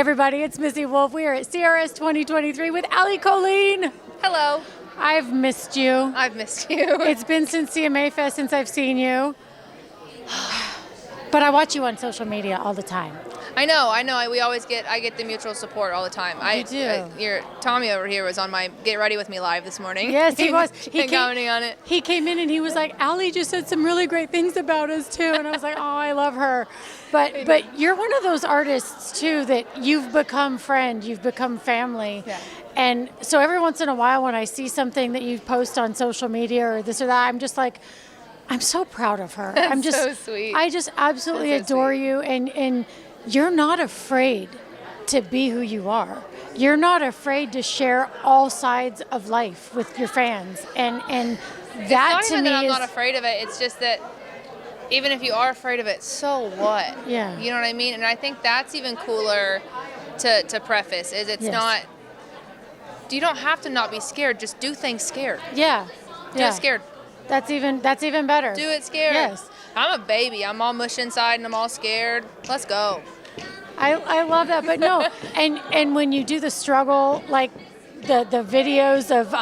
everybody, it's Missy Wolf. We are at CRS 2023 with Allie Colleen. Hello. I've missed you. I've missed you. It's been since CMA Fest since I've seen you. But I watch you on social media all the time. I know. I get the mutual support all the time. You do. Tommy over here was on my Get Ready With Me live this morning. Yes, he was. He commenting on it. He came in and he was like, Allie just said some really great things about us too. And I was like, oh, I love her. But you're one of those artists too that you've become friend, you've become family. Yeah. And so every once in a while when I see something that you post on social media or this or that, I'm just like, I'm so proud of her. I'm just so sweet. I just absolutely adore you, and you're not afraid to be who you are. You're not afraid to share all sides of life with your fans, and that to me I'm not afraid of it. It's just that even if you are afraid of it, so what? Yeah. You know what I mean? And I think that's even cooler to preface is it's not. You don't have to not be scared. Just do things scared. Yeah. Do it scared. That's even better. Do it scared. Yes. I'm a baby. I'm all mush inside and I'm all scared. Let's go. I love that. But no, and when you do the struggle, like the videos of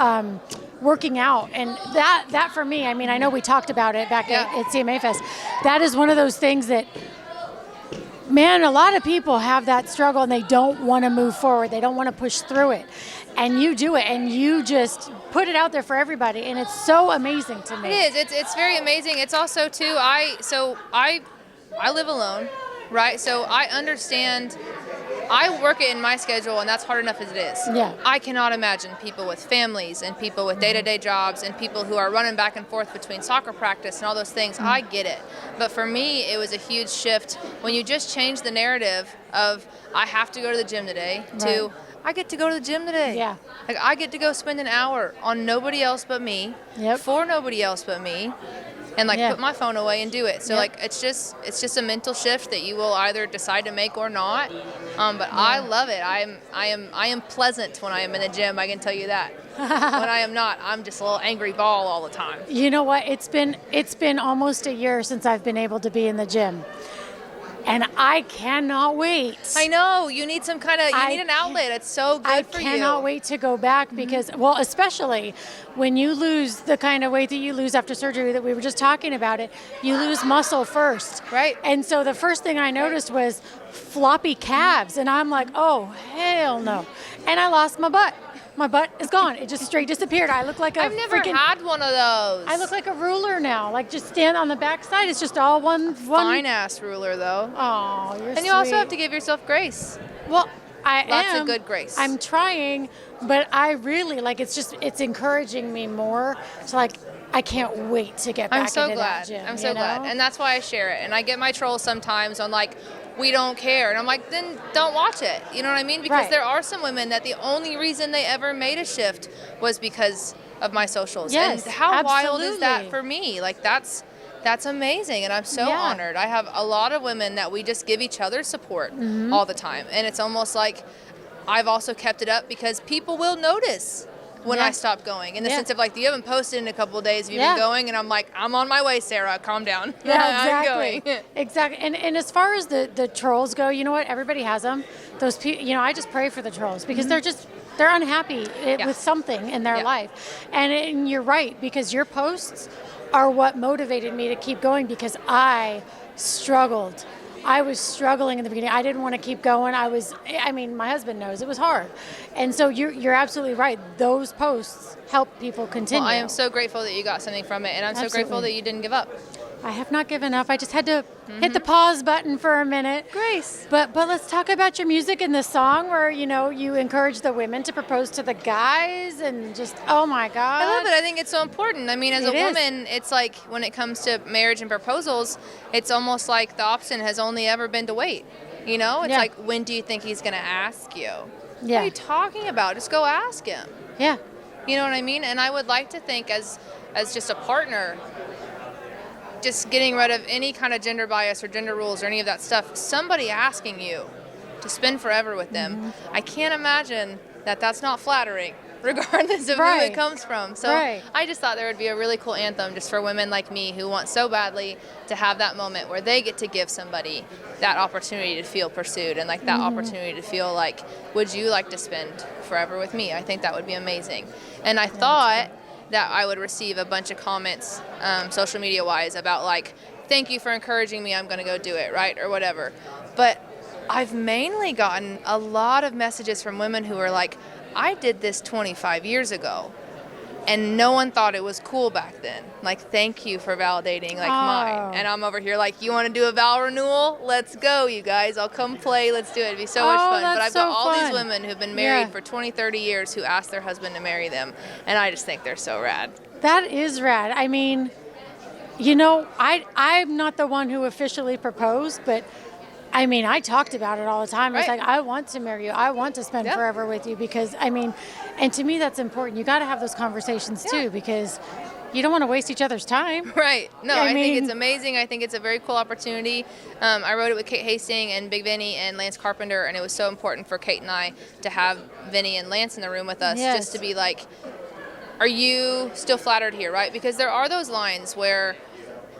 working out, and that for me, I mean, I know we talked about it back at CMA Fest. That is one of those things that, man, a lot of people have that struggle and they don't want to move forward. They don't want to push through it. And you do it, and you just put it out there for everybody, and it's so amazing to me. It is. It's very amazing. It's also too. I live alone, right? So I understand. I work it in my schedule, and that's hard enough as it is. Yeah. I cannot imagine people with families and people with day-to-day jobs and people who are running back and forth between soccer practice and all those things. I get it. But for me, it was a huge shift when you just change the narrative of I have to go to the gym today to I get to go to the gym today. Yeah. Like I get to go spend an hour on nobody else but me, for nobody else but me, and put my phone away and do it. So it's just a mental shift that you will either decide to make or not. But I love it. I am pleasant when I am in the gym. I can tell you that. When I am not, I'm just a little angry ball all the time. You know what? It's been almost a year since I've been able to be in the gym. And I cannot wait. I know. You need some kind of, you need an outlet. It's so good for you. I cannot wait to go back because, well, especially when you lose the kind of weight that you lose after surgery that we were just talking about it, you lose muscle first. Right. And so the first thing I noticed was floppy calves. And I'm like, oh, hell no. And I lost my butt. My butt is gone. It just straight disappeared. I look like I've never had one of those. I look like a ruler now. Like just stand on the back side. It's just all one. Fine ass ruler though. Oh, you're And you also have to give yourself grace. Well, Lots of good grace. I'm trying, but I really it's encouraging me more. So I can't wait to get back into that gym. I'm so glad. And that's why I share it. And I get my trolls sometimes on we don't care. And I'm like, then don't watch it. You know what I mean? Because there are some women that the only reason they ever made a shift was because of my socials. Yes, and how wild is that absolutely. for me? That's amazing. And I'm so honored. I have a lot of women that we just give each other support all the time. And it's almost like I've also kept it up because people will notice when I stop going, in the sense of you haven't posted in a couple of days, have you been going? And I'm like, I'm on my way, Sarah, calm down. Yeah, exactly. I'm going. Exactly. And as far as the trolls go, you know what? Everybody has them. Those people, I just pray for the trolls because they're unhappy with something in their life. And you're right, because your posts are what motivated me to keep going because I struggled. I was struggling in the beginning. I didn't want to keep going. My husband knows it was hard. And so you're absolutely right. Those posts help people continue. Well, I am so grateful that you got something from it, and I'm so grateful that you didn't give up. I have not given up. I just had to hit the pause button for a minute. Grace. But let's talk about your music and the song where, you encourage the women to propose to the guys and just, oh my God. I love it. I think it's so important. I mean, as a woman, it's like when it comes to marriage and proposals, it's almost like the option has only ever been to wait. It's like, when do you think he's going to ask you? What are you talking about? Just go ask him. Yeah. You know what I mean? And I would like to think as just a partner, just getting rid of any kind of gender bias or gender rules or any of that stuff, somebody asking you to spend forever with them, I can't imagine that that's not flattering, regardless of who it comes from. So I just thought there would be a really cool anthem just for women like me who want so badly to have that moment where they get to give somebody that opportunity to feel pursued and like that opportunity to feel like, would you like to spend forever with me? I think that would be amazing. And I thought that I would receive a bunch of comments, social media wise, about like, thank you for encouraging me, I'm going to go do it, right? Or whatever. But I've mainly gotten a lot of messages from women who are like, I did this 25 years ago and no one thought it was cool back then. Like, thank you for validating like mine. And I'm over here like, you want to do a vow renewal? Let's go, you guys. I'll come play. Let's do it. It'd be so much fun. But I've got all these women who've been married for 20, 30 years who asked their husband to marry them. And I just think they're so rad. That is rad. I mean, you know, I'm not the one who officially proposed, but I mean, I talked about it all the time. I was like, I want to marry you. I want to spend forever with you because, I mean, and to me that's important. You got to have those conversations too because you don't want to waste each other's time. Right. No, I think it's amazing. I think it's a very cool opportunity. I wrote it with Kate Hastings and Big Vinny and Lance Carpenter, and it was so important for Kate and I to have Vinny and Lance in the room with us just to be like, are you still flattered here, right? Because there are those lines where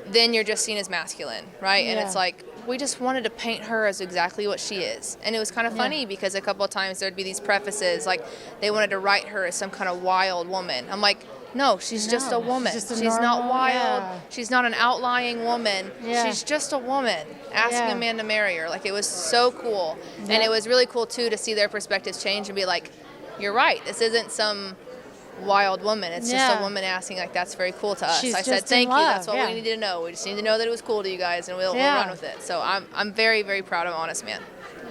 then you're just seen as masculine, right? And it's like, we just wanted to paint her as exactly what she is. And it was kind of funny because a couple of times there'd be these prefaces, like they wanted to write her as some kind of wild woman. I'm like, no, she's just a woman. She's not wild. She's not an outlying woman. She's just a woman asking a man to marry her. Like, it was so cool. And it was really cool, too, to see their perspectives change and be like, you're right. This isn't some wild woman. It's just a woman asking, like, that's very cool to us. I said, thank you. That's what we needed to know. We just need to know that it was cool to you guys, and we'll run with it. So I'm very, very proud of Honest Man.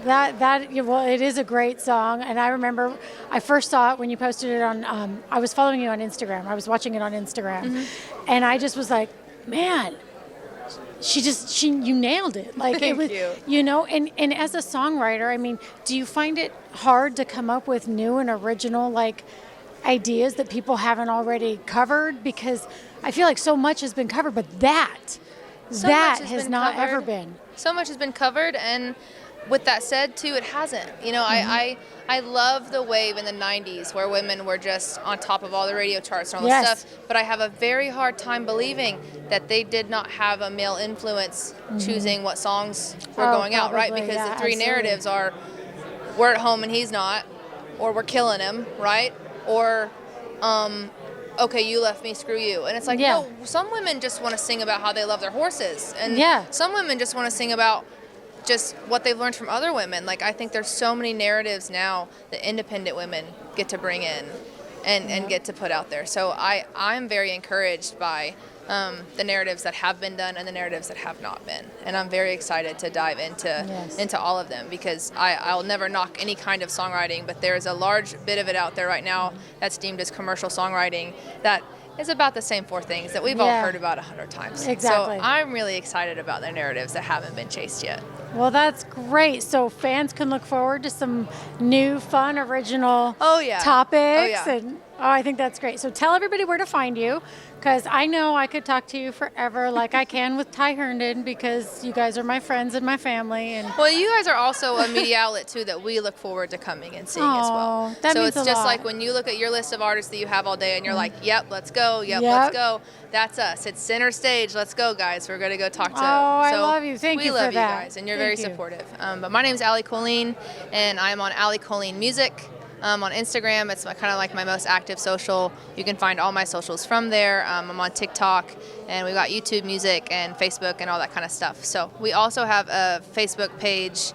Well, it is a great song, and I remember I first saw it when you posted it on. I was following you on Instagram. I was watching it on Instagram, and I just was like, man, you nailed it. Like it was, you know. And as a songwriter, I mean, do you find it hard to come up with new and original like ideas that people haven't already covered? Because I feel like so much has been covered, but that has not ever been. So much has been covered, and with that said, too, it hasn't. You know, I love the wave in the 90s where women were just on top of all the radio charts and all this stuff, but I have a very hard time believing that they did not have a male influence choosing what songs were going out, right? Because the three narratives are, we're at home and he's not, or we're killing him, right? Or, okay, you left me, screw you. And it's like, no, some women just want to sing about how they love their horses. And some women just want to sing about just what they've learned from other women. Like, I think there's so many narratives now that independent women get to bring in and get to put out there. So I'm very encouraged by the narratives that have been done and the narratives that have not been. And I'm very excited to dive into all of them because I'll never knock any kind of songwriting, but there's a large bit of it out there right now that's deemed as commercial songwriting that is about the same four things that we've all heard about 100 times. Exactly. So I'm really excited about the narratives that haven't been chased yet. Well, that's great. So fans can look forward to some new, fun, original topics. And I think that's great. So tell everybody where to find you, because I know I could talk to you forever like I can with Ty Herndon, because you guys are my friends and my family. And well, you guys are also a media outlet, too, that we look forward to coming and seeing as well. That so means it's a just lot. like when you look at your list of artists that you have all day and you're like, yep, let's go, let's go. That's us. It's center stage. Let's go, guys. We're going to go talk to I love you. Thank you for that. We love you guys, and you're very supportive. But my name is Allie Colleen, and I'm on Allie Colleen Music. On Instagram, it's kind of like my most active social. You can find all my socials from there. I'm on TikTok, and we've got YouTube Music and Facebook and all that kind of stuff. So we also have a Facebook page,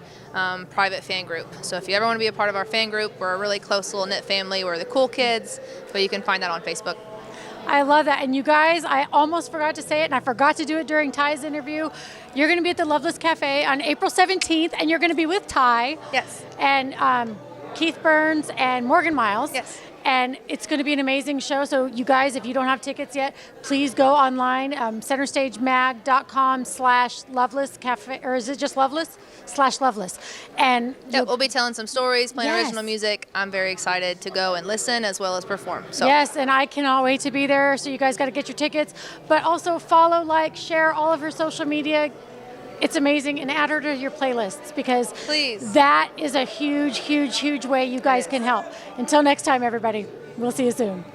private fan group. So if you ever want to be a part of our fan group, we're a really close little knit family. We're the cool kids, but you can find that on Facebook. I love that. And you guys, I almost forgot to say it, and I forgot to do it during Ty's interview. You're going to be at the Loveless Cafe on April 17th, and you're going to be with Ty. Yes. And Keith Burns and Morgan Miles. Yes. And it's going to be an amazing show. So you guys, if you don't have tickets yet, please go online, centerstagemag.com/Loveless Cafe, or is it just Loveless/Loveless? And we'll be telling some stories, playing original music. I'm very excited to go and listen as well as perform. So. Yes, and I cannot wait to be there. So you guys got to get your tickets, but also follow, like, share all of her social media. It's amazing, and add her to your playlists because please, that is a huge, huge, huge way you guys can help. Until next time, everybody, we'll see you soon.